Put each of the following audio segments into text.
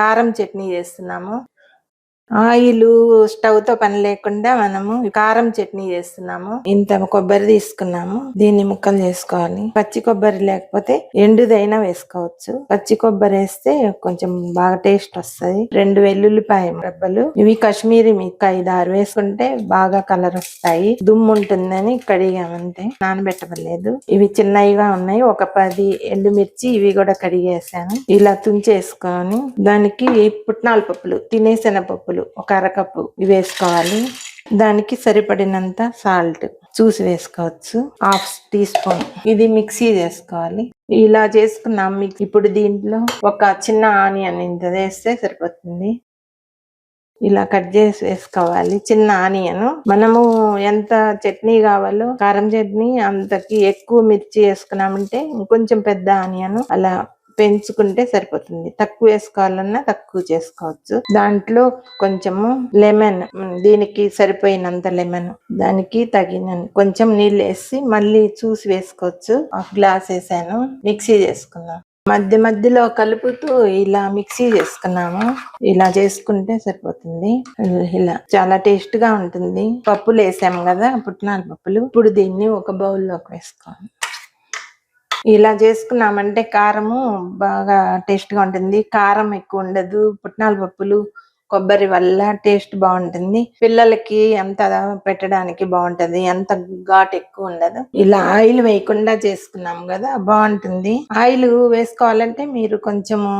కారం చట్నీ చేస్తున్నాము. Oil stove తో పని లేకుండా మనము కారం చట్నీ చేస్తున్నాము. ఇంత కొబ్బరి తీసుకున్నాము, దీన్ని ముక్కలు చేసుకోవాలి. పచ్చి కొబ్బరి లేకపోతే ఎండుదైనా వేసుకోవచ్చు. పచ్చి కొబ్బరి వేస్తే కొంచెం బాగా టేస్ట్ వస్తది. 2 వెల్లుల్లిపాయ రెబ్బలు, ఇవి కాశ్మీరీ మిరపకాయ 5-6 వేసుకుంటే బాగా కలర్ వస్తాయి. దుమ్ము ఉంటుందని కడిగామంతే, నానబెట్టలేదు. ఇవి చిన్నవిగా ఉన్నాయి. ఒక 10 ఎండుమిర్చి, ఇవి కూడా కడిగేసాను. ఇలా తుంచేసుకొని దానికి పుట్నాల పప్పులు, తినేశనగపప్పులు ఒక అరకప్పు ఇవి వేసుకోవాలి. దానికి సరిపడినంత సాల్ట్ చూసి వేసుకోవచ్చు, 1/2 టీ స్పూన్. ఇది మిక్సీ చేసుకోవాలి. ఇలా చేసుకున్నాం. ఇప్పుడు దీంట్లో ఒక చిన్న ఆనియన్ ఇంత వేస్తే సరిపోతుంది. ఇలా కట్ చేసి వేసుకోవాలి. చిన్న ఆనియన్, మనము ఎంత చట్నీ కావాలో కారం చట్నీ అంతకి ఎక్కువ మిర్చి వేసుకున్నామంటే ఇంకొంచెం పెద్ద ఆనియన్ అలా పెంచుకుంటే సరిపోతుంది. తక్కువ వేసుకోవాలన్నా తక్కువ చేసుకోవచ్చు. దాంట్లో కొంచెము లెమన్, దీనికి సరిపోయినంత లెమన్, దానికి తగిన కొంచెం నీళ్ళు వేసి మళ్ళీ చూసి వేసుకోవచ్చు. 1 గ్లాస్ వేసాను. మిక్సీ చేసుకున్నాం. మధ్య మధ్యలో కలుపుతూ ఇలా మిక్సీ చేసుకున్నాము. ఇలా చేసుకుంటే సరిపోతుంది. ఇలా చాలా టేస్ట్ గా ఉంటుంది. పప్పులు వేసాము కదా, పుట్నాల పప్పులు. ఇప్పుడు దీన్ని ఒక బౌల్లోకి వేసుకోవాలి. ఇలా చేసుకున్నామంటే కారము బాగా టేస్ట్ గా ఉంటుంది. కారం ఎక్కువ ఉండదు. పుట్నాల పప్పులు, కొబ్బరి వల్ల టేస్ట్ బాగుంటుంది. పిల్లలకి అంత పెట్టడానికి బాగుంటది. అంత ఘాట్ ఎక్కువ ఉండదు. ఇలా ఆయిల్ వేయకుండా చేసుకున్నాం కదా, బాగుంటుంది. ఆయిల్ వేసుకోవాలంటే మీరు కొంచెము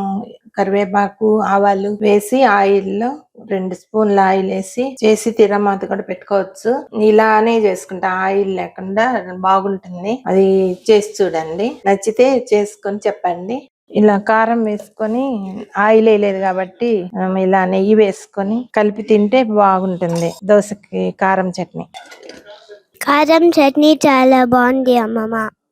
కరివేపాకు, ఆవాలు వేసి ఆయిల్లో 2 స్పూన్ల ఆయిల్ వేసి చేసి తిరమాత కూడా పెట్టుకోవచ్చు. ఇలానే చేసుకుంటా, ఆయిల్ లేకుండా బాగుంటుంది. అది చేసి చూడండి, నచ్చితే చేసుకొని చెప్పండి. ఇలా కారం వేసుకొని, ఆయిల్ వేయలేదు కాబట్టి ఇలా నెయ్యి వేసుకొని కలిపి తింటే బాగుంటుంది. దోశకి కారం చట్నీ. కారం చట్నీ చాలా బాగుంది అమ్మమ్మ.